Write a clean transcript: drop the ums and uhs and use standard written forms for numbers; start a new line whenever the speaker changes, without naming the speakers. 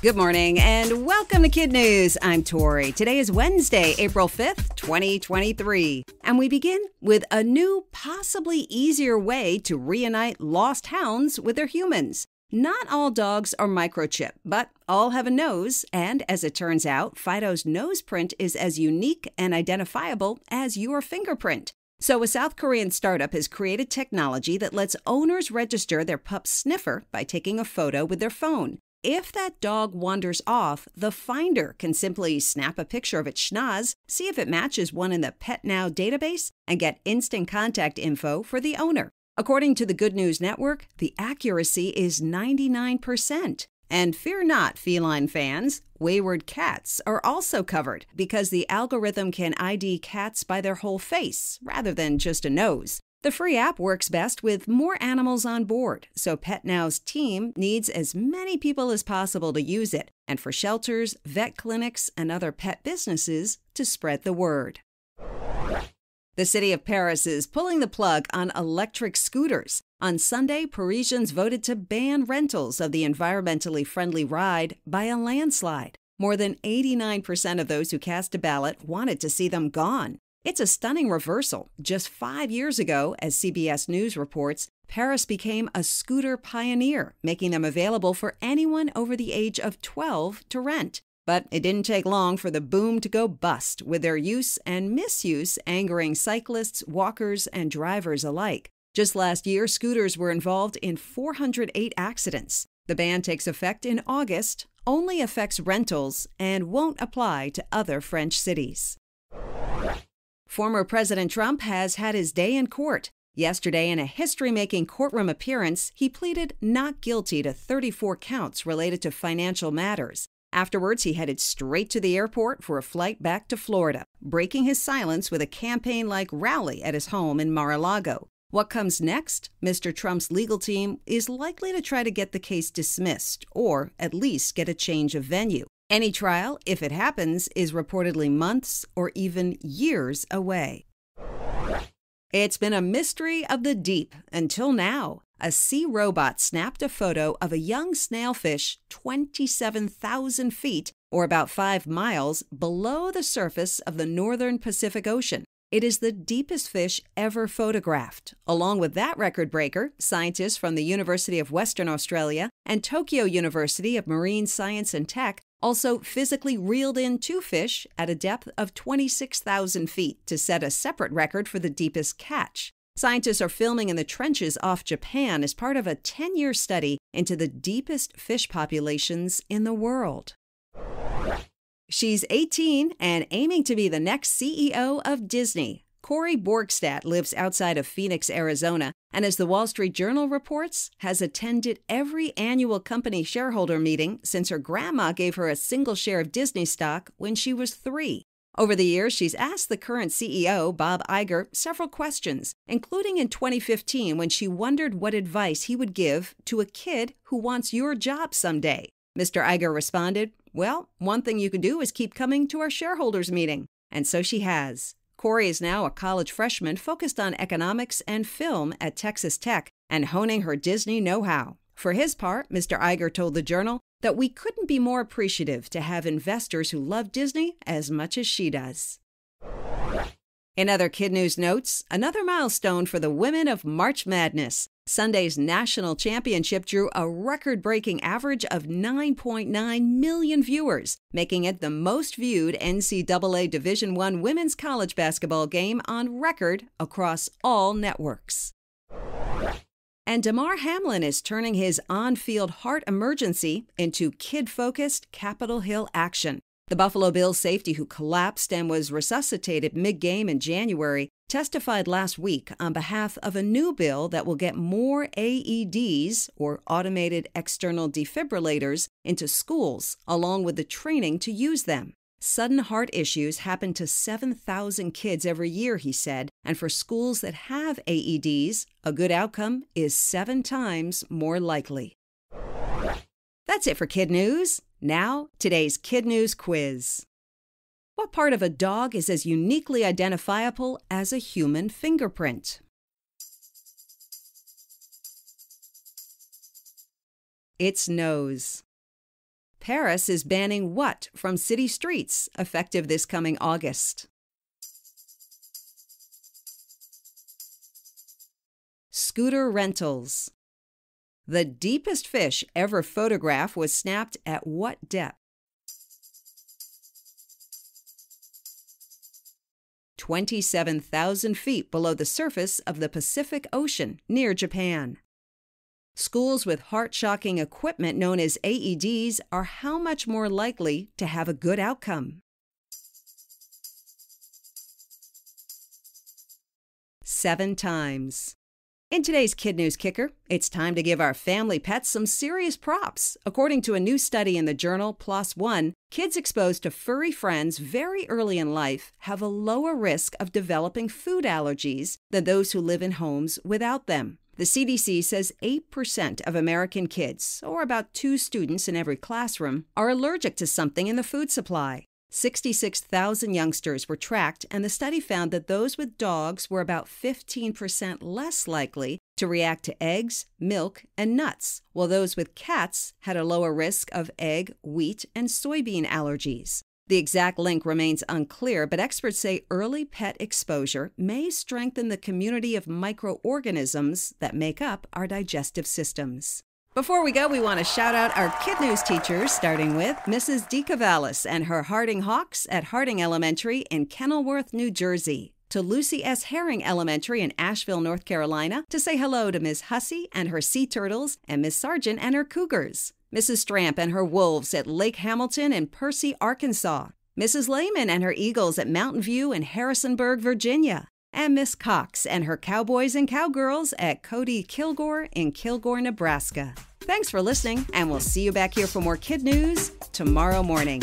Good morning and welcome to KidNuz. I'm Tori. Today is Wednesday, April 5th, 2023. And we begin with a new, possibly easier way to reunite lost hounds with their humans. Not all dogs are microchipped, but all have a nose. And as it turns out, Fido's noseprint is as unique and identifiable as your fingerprint. So a South Korean startup has created technology that lets owners register their pup's sniffer by taking a photo with their phone. If that dog wanders off, the finder can simply snap a picture of its schnoz, see if it matches one in the PetNow database, and get instant contact info for the owner. According to the Good News Network, the accuracy is 99%. And fear not, feline fans, wayward cats are also covered because the algorithm can ID cats by their whole face rather than just a nose. The free app works best with more animals on board, so PetNow's team needs as many people as possible to use it, and for shelters, vet clinics, and other pet businesses to spread the word. The city of Paris is pulling the plug on electric scooters. On Sunday, Parisians voted to ban rentals of the environmentally friendly ride by a landslide. More than 89% of those who cast a ballot wanted to see them gone. It's a stunning reversal. Just 5 years ago, as CBS News reports, Paris became a scooter pioneer, making them available for anyone over the age of 12 to rent. But it didn't take long for the boom to go bust, with their use and misuse angering cyclists, walkers, and drivers alike. Just last year, scooters were involved in 408 accidents. The ban takes effect in August, only affects rentals, and won't apply to other French cities. Former President Trump has had his day in court. Yesterday, in a history-making courtroom appearance, he pleaded not guilty to 34 counts related to financial matters. Afterwards, he headed straight to the airport for a flight back to Florida, breaking his silence with a campaign-like rally at his home in Mar-a-Lago. What comes next? Mr. Trump's legal team is likely to try to get the case dismissed, or at least get a change of venue. Any trial, if it happens, is reportedly months or even years away. It's been a mystery of the deep until now. A sea robot snapped a photo of a young snailfish 27,000 feet, or about 5 miles, below the surface of the northern Pacific Ocean. It is the deepest fish ever photographed. Along with that record breaker, scientists from the University of Western Australia and Tokyo University of Marine Science and Tech also physically reeled in 2 fish at a depth of 26,000 feet to set a separate record for the deepest catch. Scientists are filming in the trenches off Japan as part of a 10-year study into the deepest fish populations in the world. She's 18 and aiming to be the next CEO of Disney. Corey Borgstadt lives outside of Phoenix, Arizona, and as the Wall Street Journal reports, has attended every annual company shareholder meeting since her grandma gave her a single share of Disney stock when she was 3. Over the years, she's asked the current CEO, Bob Iger, several questions, including in 2015 when she wondered what advice he would give to a kid who wants your job someday. Mr. Iger responded, "Well, one thing you can do is keep coming to our shareholders meeting." And so she has. Corey is now a college freshman focused on economics and film at Texas Tech and honing her Disney know-how. For his part, Mr. Iger told the Journal that we couldn't be more appreciative to have investors who love Disney as much as she does. In other KidNuz notes, another milestone for the women of March Madness. Sunday's national championship drew a record-breaking average of 9.9 million viewers, making it the most viewed NCAA Division I women's college basketball game on record across all networks. And Damar Hamlin is turning his on-field heart emergency into kid-focused Capitol Hill action. The Buffalo Bills safety who collapsed and was resuscitated mid-game in January testified last week on behalf of a new bill that will get more AEDs, or automated external defibrillators, into schools, along with the training to use them. Sudden heart issues happen to 7,000 kids every year, he said, and for schools that have AEDs, a good outcome is 7 times more likely. That's it for KidNuz. Now, today's KidNuz quiz. What part of a dog is as uniquely identifiable as a human fingerprint? Its nose. Paris is banning what from city streets, effective this coming August? Scooter rentals. The deepest fish ever photographed was snapped at what depth? 27,000 feet below the surface of the Pacific Ocean near Japan. Schools with heart-shocking equipment known as AEDs are how much more likely to have a good outcome? 7 times. In today's KidNuz Kicker, it's time to give our family pets some serious props. According to a new study in the journal PLOS ONE, kids exposed to furry friends very early in life have a lower risk of developing food allergies than those who live in homes without them. The CDC says 8% of American kids, or about 2 students in every classroom, are allergic to something in the food supply. 66,000 youngsters were tracked, and the study found that those with dogs were about 15% less likely to react to eggs, milk, and nuts, while those with cats had a lower risk of egg, wheat, and soybean allergies. The exact link remains unclear, but experts say early pet exposure may strengthen the community of microorganisms that make up our digestive systems. Before we go, we want to shout out our KidNuz teachers, starting with Mrs. DeCavallis and her Harding Hawks at Harding Elementary in Kenilworth, New Jersey. To Lucy S. Herring Elementary in Asheville, North Carolina, to say hello to Ms. Hussey and her Sea Turtles and Ms. Sargent and her Cougars. Mrs. Stramp and her Wolves at Lake Hamilton in Percy, Arkansas. Mrs. Lehman and her Eagles at Mountain View in Harrisonburg, Virginia. And Miss Cox and her Cowboys and Cowgirls at Cody Kilgore in Kilgore, Nebraska. Thanks for listening, and we'll see you back here for more KidNuz tomorrow morning.